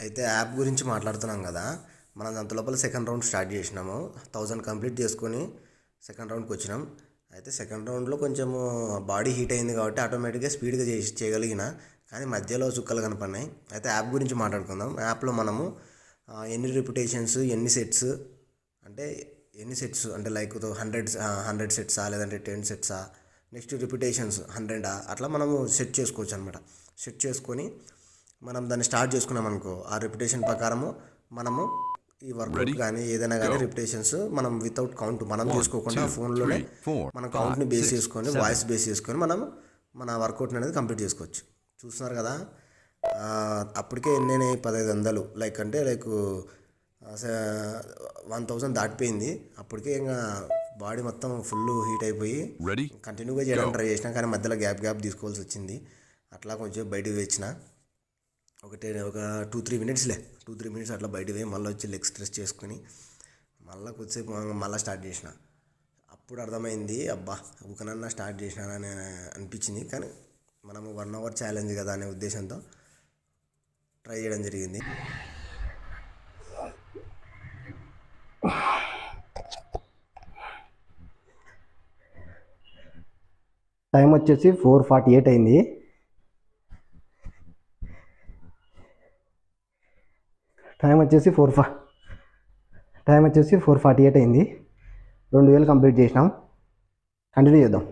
అయితే యాప్ గురించి మాట్లాడుతున్నాం కదా. మనం అంత లోపల సెకండ్ రౌండ్ స్టార్ట్ చేసినాము. 1000 కంప్లీట్ చేసుకొని సెకండ్ రౌండ్కి వచ్చినాం. అయితే సెకండ్ రౌండ్లో కొంచెము బాడీ హీట్ అయింది కాబట్టి ఆటోమేటిక్గా స్పీడ్గా చేయగలిగిన, కానీ మధ్యలో చుక్కలు కనపడినాయి. అయితే యాప్ గురించి మాట్లాడుకుందాం. యాప్లో మనము ఎన్ని రిపిటేషన్స్, ఎన్ని సెట్స్ అంటే లైక్ 100 సెట్సా లేదంటే 10 సెట్సా, నెక్స్ట్ రిపిటేషన్స్ 100 అట్లా మనము సెట్ చేసుకోవచ్చు అనమాట. సెట్ చేసుకొని మనం దాన్ని స్టార్ట్ చేసుకున్నాం అనుకో, ఆ రిపిటేషన్ ప్రకారము మనము ఈ వర్కౌట్ కానీ ఏదైనా కానీ రిపిటేషన్స్ మనం వితౌట్ కౌంట్ మనం చేసుకోకుండా ఫోన్లోనే మన కౌంట్ని బేస్ చేసుకొని వాయిస్ బేస్ చేసుకొని మనం మన వర్కౌట్ని అనేది కంప్లీట్ చేసుకోవచ్చు. చూస్తున్నారు కదా. అప్పటికే ఎన్నైనా 1500 లైక్ 1000 దాటిపోయింది. అప్పటికే ఇంకా బాడీ మొత్తం ఫుల్ హీట్ అయిపోయి కంటిన్యూగా చేయడానికి ట్రై చేసినా, కానీ మధ్యలో గ్యాప్ తీసుకోవాల్సి వచ్చింది. అట్లా కొంచెం బయటకు వచ్చిన ఒక 2-3 మినిట్స్ అట్లా బయటకు పోయి మళ్ళీ వచ్చి లెగ్ స్ట్రెచ్ చేసుకుని మళ్ళీ కొద్దిసేపు మళ్ళీ స్టార్ట్ చేసిన. అప్పుడు అర్థమైంది, అబ్బా ఊకనన్నా స్టార్ట్ చేసినానని అనిపించింది. కానీ మనము 1 అవర్ ఛాలెంజ్ కదా అనే ఉద్దేశంతో ట్రై చేయడం జరిగింది. టైం వచ్చేసి 4:48 అయింది. టైం వచ్చేసి 4:48 అయింది. 2000 కంప్లీట్ చేసినాం. కంటిన్యూ చేద్దాం.